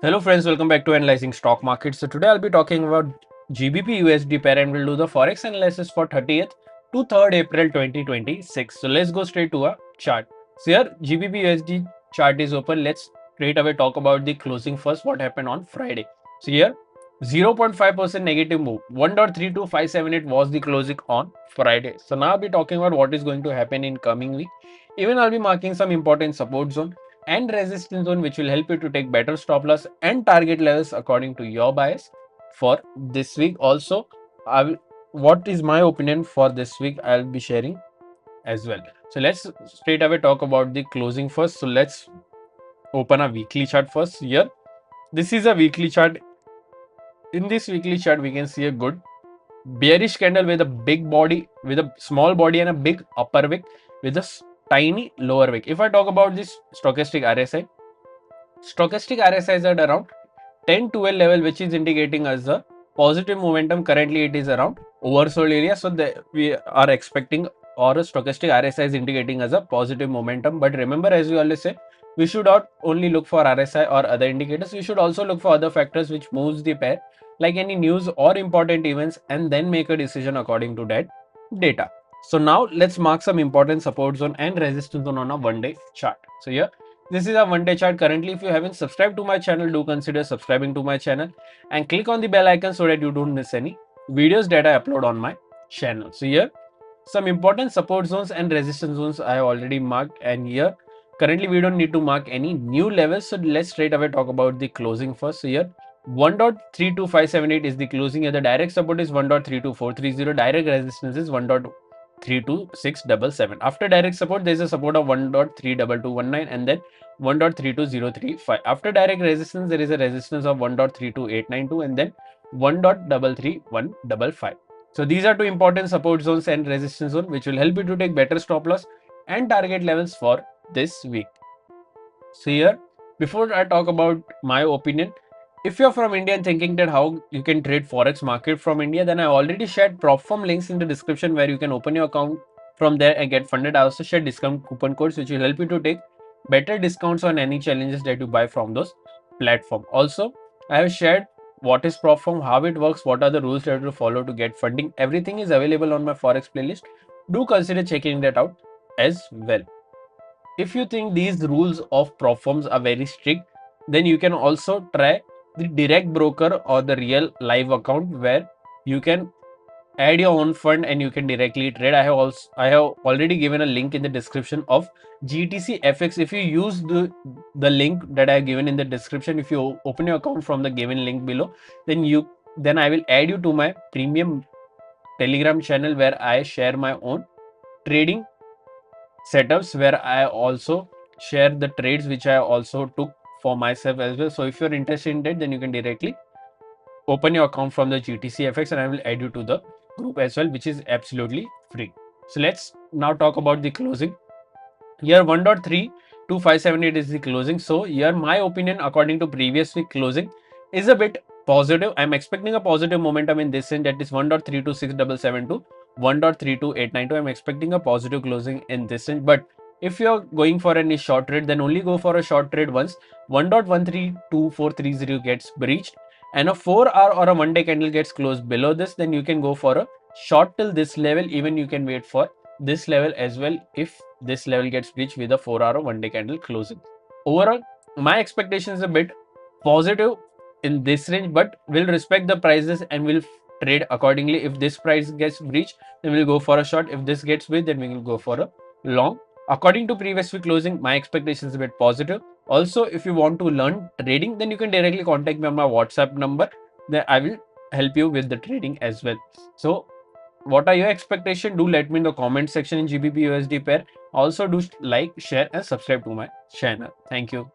Hello friends, welcome back to Analyzing Stock Market. So today I'll be talking about GBP USD pair and we'll do the Forex analysis for 30th to 3rd April 2026. So let's go straight to a chart. So here GBP USD chart is open. Let's straight away talk about the closing first, what happened on Friday. So here 0.5% negative move, 1.32578 was the closing on Friday. So now I'll be talking about what is going to happen in coming week. Even I'll be marking some important support zone and resistance zone which will help you to take better stop loss and target levels according to your bias for this week. Also, what is my opinion for this week I'll be sharing as well. So let's straight away talk about the closing first. So let's open a weekly chart first. Here this is a weekly chart. In this weekly chart we can see a good bearish candle with a big body, with a small body and a big upper wick with a tiny lower wick. If I talk about this stochastic RSI is at around 10-12 level, which is indicating us a positive momentum. Currently it is around oversold area, so we are expecting, or a stochastic RSI is indicating as a positive momentum. But remember, as we always say, we should not only look for RSI or other indicators, we should also look for other factors which moves the pair, like any news or important events, and then make a decision according to that data. So now let's mark some important support zone and resistance zone on a one-day chart. So here this is a one-day chart. Currently, if you haven't subscribed to my channel, do consider subscribing to my channel and click on the bell icon so that you don't miss any videos that I upload on my channel. So here some important support zones and resistance zones I have already marked, and here currently we don't need to mark any new levels. So let's straight away talk about the closing first. So here 1.32578 is the closing. Here the direct support is 1.32430, direct resistance is 1.32677. After direct support there is a support of 1.32219 and then 1.32035. After direct resistance there is a resistance of 1.32892 and then 1.33155. So these are two important support zones and resistance zone which will help you to take better stop loss and target levels for this week. So here, before I talk about my opinion, if you're from India and thinking that how you can trade Forex market from India, then I already shared prop firm links in the description where you can open your account from there and get funded. I also shared discount coupon codes which will help you to take better discounts on any challenges that you buy from those platforms. Also, I have shared what is prop firm, how it works, what are the rules that you follow to get funding. Everything is available on my Forex playlist. Do consider checking that out as well. If you think these rules of prop firms are very strict, then you can also try the direct broker or the real live account where you can add your own fund and you can directly trade. I have already given a link in the description of GTC FX. If you use the link that I have given in the description, if you open your account from the given link below, then I will add you to my premium Telegram channel where I share my own trading setups, where I also share the trades which I also took for myself as well. So if you're interested in that, then you can directly open your account from the GTC FX and I will add you to the group as well, which is absolutely free. So let's now talk about the closing. Here 1.32578 is the closing. So here my opinion according to previous week closing is a bit positive. I'm expecting a positive momentum in this end, that is 1.326772 to 1.32892. I'm expecting a positive closing in this end. But if you're going for any short trade, then only go for a short trade once 1.132430 gets breached and a 4-hour or a one-day candle gets closed below this, then you can go for a short till this level. Even you can wait for this level as well if this level gets breached with a 4-hour or one-day candle closing. Overall, my expectation is a bit positive in this range, but we'll respect the prices and we'll trade accordingly. If this price gets breached, then we'll go for a short. If this gets breached, then we will go for a long. According to previous week closing, my expectation is a bit positive. Also, if you want to learn trading, then you can directly contact me on my WhatsApp number. Then I will help you with the trading as well. So what are your expectations? Do let me in the comment section in GBP USD pair. Also do like, share and subscribe to my channel. Thank you.